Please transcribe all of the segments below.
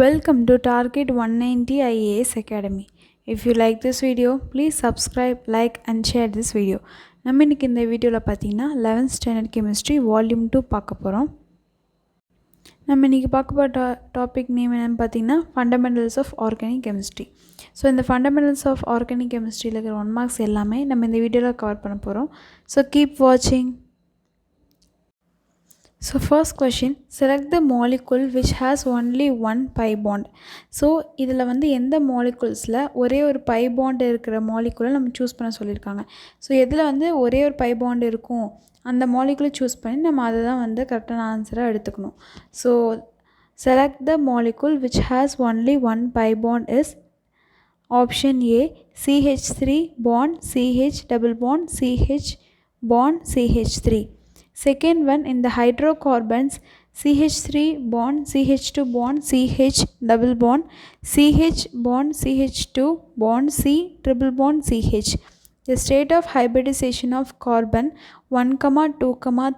Welcome to Target 190 IAS Academy. If you like this video, please subscribe, like and share this video. நம்ம இன்னைக்கு இந்த வீடியோவில் பார்த்தீங்கன்னா 11th Standard Chemistry Volume 2 பார்க்க போகிறோம். நம்ம இன்னைக்கு பார்க்க போகிற டாபிக் நேம் என்னென்னு பார்த்தீங்கன்னா Fundamentals of Organic Chemistry. So இந்த Fundamentals of Organic Chemistryயில் இருக்கிற 1 marks எல்லாமே நம்ம இந்த வீடியோவில் கவர் பண்ண போகிறோம். ஸோ கீப் வாட்சிங். So first question, select the molecule which has only one pi bond. So இதில் வந்து எந்த moleculesல ஒரே ஒரு pi bond இருக்கிற molecule நம்ம choose பண்ண சொல்லியிருக்காங்க. ஸோ எதில் வந்து ஒரே ஒரு pi bond இருக்கும் அந்த molecule choose பண்ணி நம்ம அதை தான் வந்து கரெக்டான ஆன்சராக எடுத்துக்கணும். So select the molecule which has only one pi bond is option A, CH3 bond CH double bond CH bond CH3. Second one, in the hydrocarbons, CH3 bond CH2 bond CH double bond CH bond CH2 bond C triple bond CH. The state of hybridization of carbon 1, 2,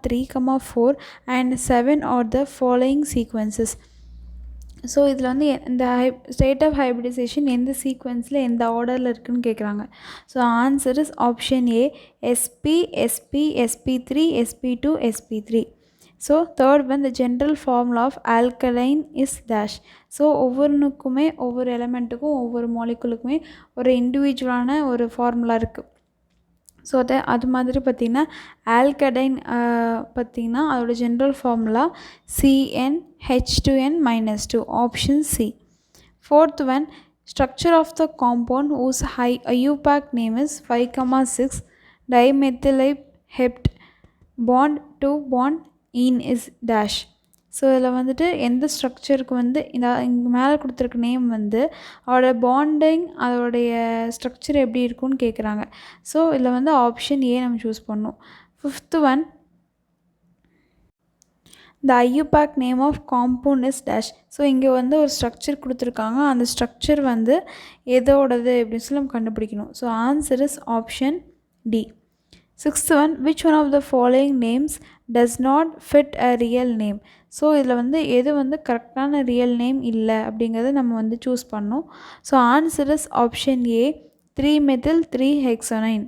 3, 4 and 7 are the following sequences. So இதில் வந்து இந்த state of hybridisation எந்த சீக்வன்ஸில் எந்த ஆர்டரில் இருக்குதுன்னு கேட்குறாங்க. So answer is option A, SP SP SP3 SP2 SP3. So third one, the general formula of alkaline is dash. So ஒவ்வொன்றுக்குமே ஒவ்வொரு எலமெண்ட்டுக்கும் ஒவ்வொரு மாலிகுலுக்குமே ஒரு இண்டிவிஜுவலான ஒரு ஃபார்முலா இருக்குது. ஸோ அது மாதிரி பார்த்திங்கன்னா ஆல்கடைன் பார்த்திங்கன்னா அதோட general formula CnH2n-2 option C. Fourth one, structure of the compound whose IUPAC name is 5,6 dimethyl hept bond to bond in is dash. So இதில் வந்துட்டு எந்த ஸ்ட்ரக்சருக்கு வந்து இந்த இங்கே மேலே கொடுத்துருக்க நேம் வந்து அதோட பாண்டிங் அதோடைய ஸ்ட்ரக்சர் எப்படி இருக்குன்னு கேட்குறாங்க. ஸோ இதில் வந்து ஆப்ஷன் ஏ நம்ம சூஸ் பண்ணணும். Fifth one, the IUPAC name of compound is dash. So இங்கே வந்து ஒரு ஸ்ட்ரக்சர் கொடுத்துருக்காங்க, அந்த ஸ்ட்ரக்சர் வந்து எதோடது அப்படின்னு சொல்லி நம்ம கண்டுபிடிக்கணும். So answer is option D. Sixth one, which one of the following names does not fit a real name. So இதில் வந்து எது வந்து கரெக்டான ரியல் நேம் இல்லை அப்படிங்கிறத நம்ம வந்து சூஸ் பண்ணோம். So answer is option A, 3-methyl-3-hexanone.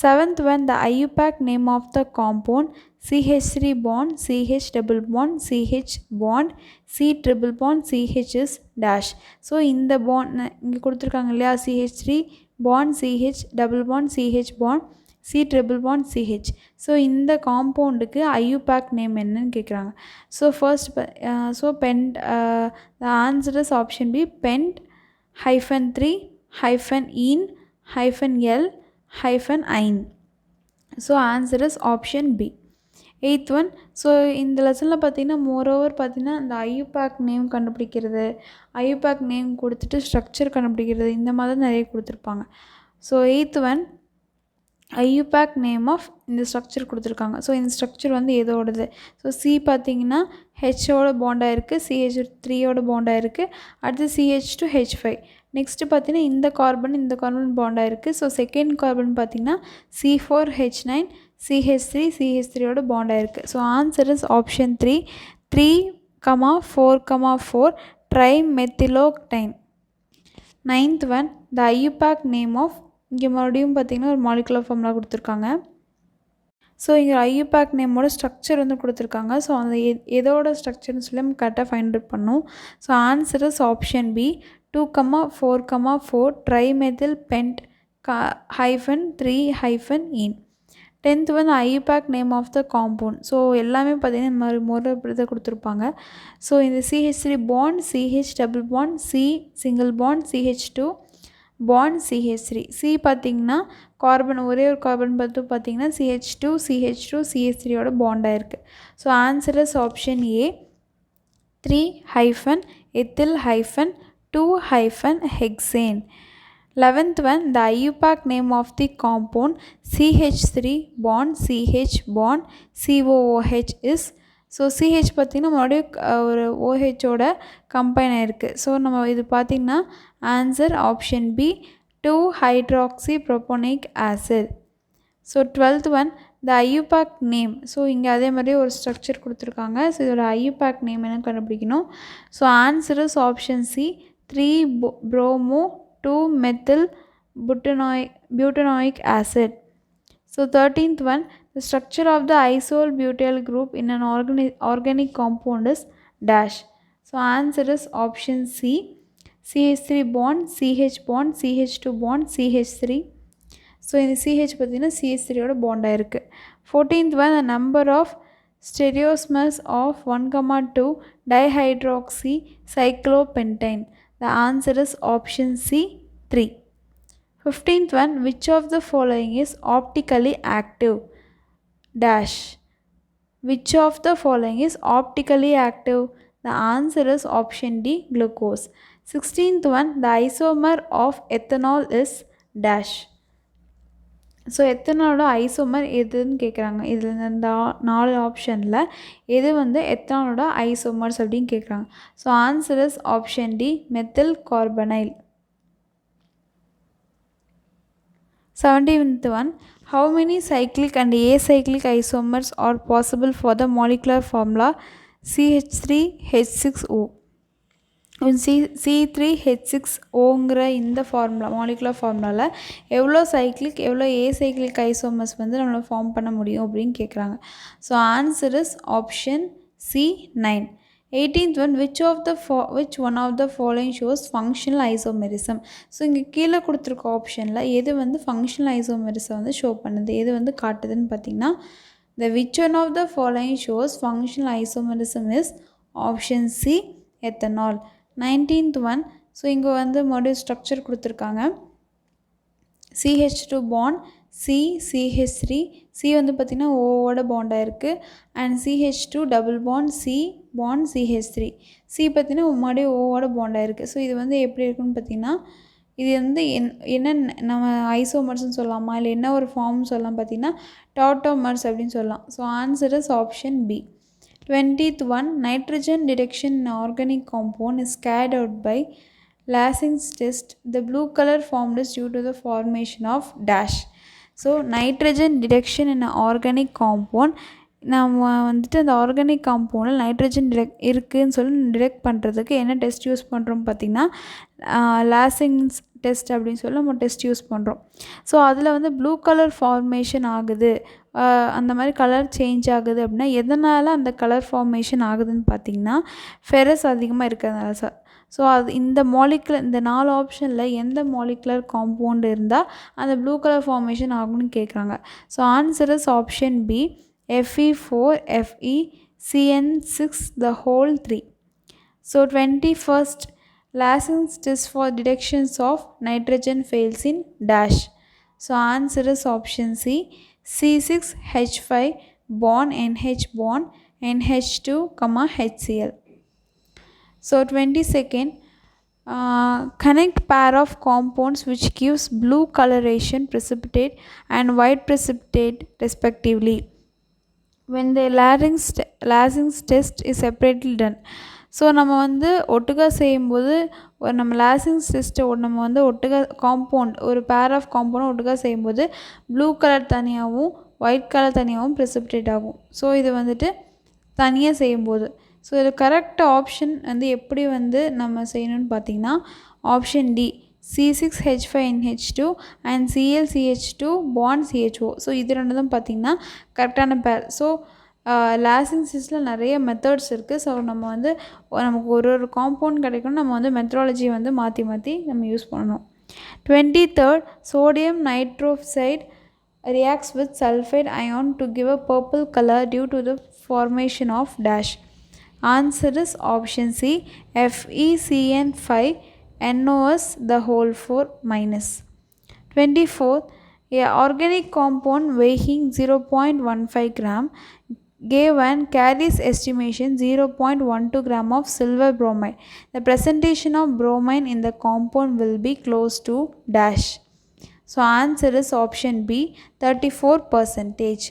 Seventh one, the IUPAC name of the compound CH3 bond CH double bond CH bond C triple bond CH is dash. So இந்த bond இங்கே கொடுத்துருக்காங்க இல்லையா, CH3 bond CH double bond CH bond C triple bond CH. So இந்த காம்பவுண்டுக்கு IUPAC name என்னன்னு கேட்குறாங்க. So first pent, the answer is option B, pent -3-ene-L-ine. So answer is option B. Eighth one, so இந்த லெசனில் பார்த்திங்கன்னா moreover பார்த்திங்கன்னா இந்த IUPAC name கண்டுபிடிக்கிறது, IUPAC நேம் கொடுத்துட்டு ஸ்ட்ரக்சர் கண்டுபிடிக்கிறது, இந்த மாதிரி நிறைய கொடுத்துருப்பாங்க. So eighth one, IUPAC name of இந்த ஸ்ட்ரக்சர் கொடுத்துருக்காங்க. ஸோ இந்த ஸ்ட்ரக்சர் வந்து எதோடது. ஸோ சி பார்த்திங்கன்னா ஹெச்சோட பாண்டாக இருக்குது, CH3யோட பாண்டாக இருக்குது, அடுத்து CH2H5. நெக்ஸ்ட்டு பார்த்திங்கன்னா இந்த கார்பன் பாண்டாக இருக்குது. ஸோ செகண்ட் கார்பன் பார்த்திங்கன்னா C4H9 CH3யோட பாண்டாக இருக்குது. So answer is option 3, 3,4,4 trimethylooctane. Ninth one, the IUPAC name of, இங்கே மறுபடியும் பார்த்திங்கன்னா ஒரு மாலிகுலர் ஃபார்முலா கொடுத்துருக்காங்க. ஸோ இங்கே IUPAC நேமோட ஸ்ட்ரக்சர் வந்து கொடுத்துருக்காங்க. ஸோ அந்த எதோட ஸ்ட்ரக்சர்னு சொல்லி நம்ம கரெக்டாக ஃபைண்ட் அவுட் பண்ணணும். So answer is option B, 2,4,4 trimethyl-3-ene. Tenth வந்து IUPAC name of the compound. So எல்லாமே பார்த்திங்கன்னா இந்த மாதிரி முறை கொடுத்துருப்பாங்க. ஸோ இந்த CH3 bond CH double bond C single bond CH2 bond CH3. C பார்த்திங்கன்னா கார்பன், ஒரே ஒரு கார்பன் பார்த்திங்கன்னா CH2 CH3யோட பாண்டாக இருக்குது. So answer is option A, 3-ethyl-2-hexane. 11th one, the IUPAC name of the compound CH3 bond CH bond COOH is. So CH பார்த்திங்கன்னா மறுபடியும் ஒரு OHோட combine ஆகிருக்கு. ஸோ நம்ம இது பார்த்திங்கன்னா answer option B, 2-hydroxypropanoic acid. So 12th one, the IUPAC name. So இங்கே அதே மாதிரி ஒரு ஸ்ட்ரக்சர் கொடுத்துருக்காங்க. ஸோ இதோட IUPAC நேம் என்ன கண்டுபிடிக்கணும். So answer is option C 3 bromo 2 methyl butanoic acid. So 13th one, the structure of the isol butyl group in an organic compound is dash. So answer is option C, CH3 bond, CH bond, CH2 bond, CH3. So in the CH பார்த்தீங்கன்னா CH3 ஓட bond ஆயிருக்கு. 14th one, the number of stereoisomers of 1,2 dihydroxy cyclopentane. The answer is option C 3. 15th one, which of the following is optically active dash. Which of the following is optically active? The answer is option D, glucose. 16th one, the isomer of ethanol is dash. So எத்தனாலோட isomer எதுன்னு கேட்குறாங்க. இதில் இந்த 4 ஆப்ஷனில் எது வந்து எத்தனாலோட isomers அப்படின்னு கேட்குறாங்க. So answer is option D, methyl carbonyl. 17th one, how many cyclic and acyclic isomers are possible for the molecular formula CH3H6O? C3H6Oங்கிற இந்த ஃபார்முலா மாலிகுலர் ஃபார்முலாவில் எவ்வளோ சைக்ளிக் எவ்வளோ ஏசைக்ளிக் ஐசோமர்ஸ் வந்து நம்மளை ஃபார்ம் பண்ண முடியும் அப்படின்னு கேட்குறாங்க. So answer is option C 9. 18th one, which one of the following shows functional isomerism? So இங்கே கீழே கொடுத்துருக்க ஆப்ஷனில் எது வந்து ஃபங்க்ஷனல் ஐசோமெரிசம் வந்து ஷோ பண்ணுது, எது வந்து காட்டுதுன்னு பார்த்தீங்கன்னா the which one of the following shows functional isomerism is option C, ethanol. 19th one, so இங்கே வந்து மறுபடியும் ஸ்ட்ரக்சர் கொடுத்துருக்காங்க. CH2 bond CH3, C வந்து பார்த்திங்கன்னா ஓவோட பாண்டாக இருக்குது. And CH2 double bond CH3, C பார்த்திங்கன்னா மறுபடியும் ஓவோட பாண்டாக இருக்குது. ஸோ இது வந்து எப்படி இருக்குன்னு பார்த்திங்கன்னா இது வந்து என்ன நம்ம ஐசோமர்ஸ்னு சொல்லலாமா இல்லை என்ன ஒரு ஃபார்ம் சொல்லலாம் பார்த்திங்கன்னா டாட்டோமர்ஸ் அப்படின்னு சொல்லலாம். So answer is option B. 20th one, nitrogen detection in organic compound is carried out by Lasing's test. The blue color formed is due to the formation of dash. So nitrogen detection in an organic compound, நம்ம வந்துட்டு அந்த organic காம்பவுண்டில் nitrogen இருக்குதுன்னு சொல்லி detect பண்ணுறதுக்கு என்ன test use பண்ணுறோம் பார்த்திங்கன்னா லாசிங்ஸ் test அப்படின்னு சொல்லி நம்ம டெஸ்ட் யூஸ் பண்ணுறோம். ஸோ அதில் வந்து ப்ளூ கலர் ஃபார்மேஷன் ஆகுது, அந்த மாதிரி கலர் சேஞ்ச் ஆகுது அப்படின்னா எதனால் அந்த கலர் ஃபார்மேஷன் ஆகுதுன்னு பார்த்திங்கன்னா ஃபெரஸ் அதிகமாக இருக்கிறதுனால சார். ஸோ அது இந்த மாலிகுலர் இந்த 4 ஆப்ஷனில் எந்த மாலிகுலர் காம்பவுண்ட் இருந்தால் அந்த ப்ளூ கலர் ஃபார்மேஷன் ஆகும்னு கேட்குறாங்க. So answer is option B, Fe4FeCN6 the whole 3. So 21st, Lasing's test for detections of nitrogen fails in dash. So answer is option C, C6H5 bond NH bond NH2, HCl. So 22nd, connect pair of compounds which gives blue coloration precipitate and white precipitate respectively when the Lasing's test is separately done. So நம்ம வந்து ஒட்டுக்கா செய்யும்போது நம்ம லாசிங்ஸ் டெஸ்ட்டை நம்ம வந்து ஒட்டுக்கா compound ஒரு பேர் ஆஃப் காம்பவுண்ட் ஒட்டுக்கா செய்யும்போது ப்ளூ கலர் தனியாகவும் ஒயிட் கலர் தனியாகவும் ப்ரெசிபிடேட் ஆகும். ஸோ இது வந்துட்டு தனியாக செய்யும்போது ஸோ இது கரெக்ட் ஆப்ஷன் வந்து எப்படி வந்து நம்ம செய்யணும்னு பார்த்திங்கன்னா option D, C6H5NH2 and ClCH2 bond CHO. So இது ரெண்டு தான் பார்த்திங்கன்னா கரெக்டான பேர். ஸோ லாசிங்ஸ் டெஸ்ட்டில் நிறைய மெத்தட்ஸ் இருக்குது. ஸோ நம்ம வந்து நமக்கு ஒரு காம்பவுண்ட் கிடைக்கணும், நம்ம வந்து மெத்தடாலஜி வந்து மாற்றி நம்ம யூஸ் பண்ணணும். 23rd, sodium nitroxide reacts with sulfide ion to give a purple color due to the formation of dash. Answer is option C, FeCN5NOS the whole 4 minus. 24th, a organic compound weighing 0.15 gram gave and carries estimation 0.12 gram of silver bromide. The presentation of bromine in the compound will be close to dash. So answer is option B, 34%.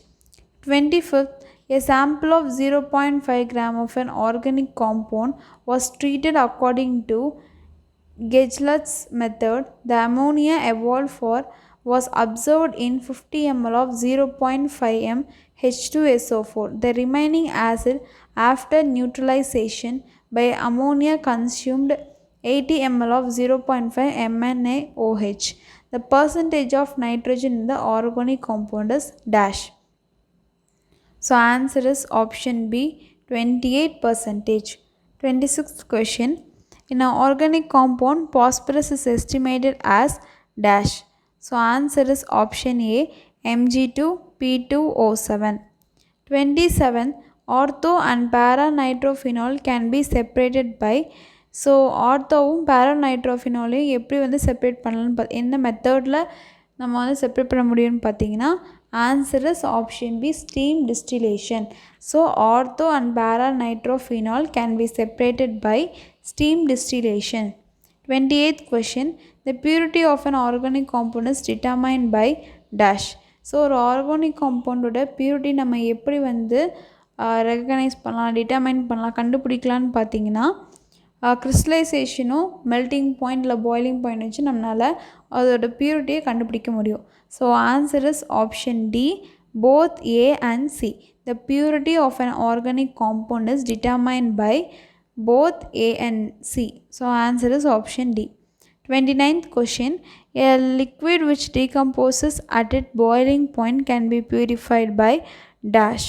25th, a sample of 0.5 gram of an organic compound was treated according to Gejler's method. The ammonia evolved for was observed in 50 ml of 0.5 m H2SO4. The remaining acid after neutralization by ammonia consumed 80 ml of 0.5 MnAOH. The percentage of nitrogen in the organic compound is dash. So answer is option B, 28%. 26th question. In an organic compound, phosphorus is estimated as dash. So answer is option A, Mg2P2O7. 27. Ortho and para-nitrophenol can be separated by. So ஆர்த்தோவும் பேராநைட்ரோஃபினாலையும் எப்படி வந்து separate பண்ணலான்னு எந்த மெத்தடில் நம்ம வந்து separate பண்ண முடியும்னு பார்த்தீங்கன்னா answer is option B, steam distillation. So ortho and paranitrophenol can be separated by steam distillation. 28th question. The purity of an organic compound is determined by dash. So ஒரு organic காம்பவுண்டோட purity நம்ம எப்படி வந்து recognise பண்ணலாம், determine பண்ணலாம், கண்டுபிடிக்கலான்னு பார்த்தீங்கன்னா கிறிஸ்டலைசேஷனும் மெல்ட்டிங் பாயிண்ட் இல்லை பாய்லிங் பாயிண்ட் வச்சு நம்மளால் அதோட பியூரிட்டியை கண்டுபிடிக்க முடியும். So answer is option D, both A and C. The purity of an organic compound is determined by both A and C. So answer is option D. 29th question. A liquid which decomposes at its boiling point can be purified by dash.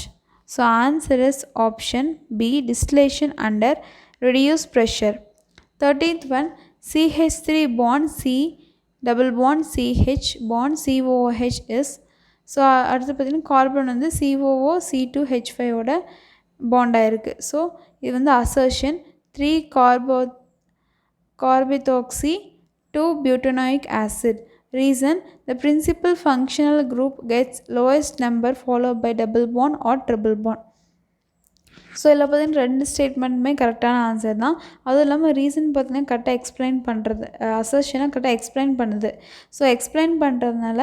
So answer is option B, distillation under reduced pressure. 13th one. CH3 bond C double bond CH bond COOH is. So அடுத்து பார்த்திங்கன்னா carbon வந்து COO C2H5ஓட பாண்டாக இருக்குது. So இது வந்து assertion 3 carbethoxy 2 butanoic acid. Reason, the principal functional group gets lowest number followed by double bond or triple bond. So இதில் பார்த்தீங்கன்னா ரெண்டு ஸ்டேட்மெண்ட்டுமே கரெக்டான ஆன்சர் தான். அதுவும் இல்லாமல் ரீசன் பார்த்தீங்கன்னா கரெக்டாக எக்ஸ்பிளைன் பண்ணுறது, அசர்ஷனாக கரெக்டாக எக்ஸ்பிளைன் பண்ணுது. ஸோ எக்ஸ்பிளைன் பண்ணுறதுனால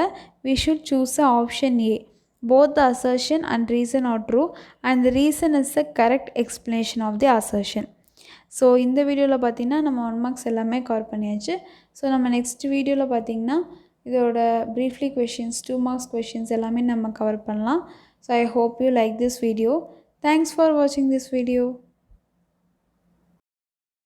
we should choose the option A. Both the assertion and reason are true and the reason is the correct explanation of the assertion. So இந்த வீடியோவில் பார்த்திங்கன்னா நம்ம 1 மார்க்ஸ் எல்லாமே கவர் பண்ணியாச்சு. ஸோ நம்ம நெக்ஸ்ட் வீடியோவில் பார்த்திங்கன்னா இதோட ப்ரீஃப்லி கொஷின்ஸ் 2 மார்க்ஸ் கொஷின்ஸ் எல்லாமே நம்ம கவர் பண்ணலாம். So I hope you like this video. Thanks for watching this video.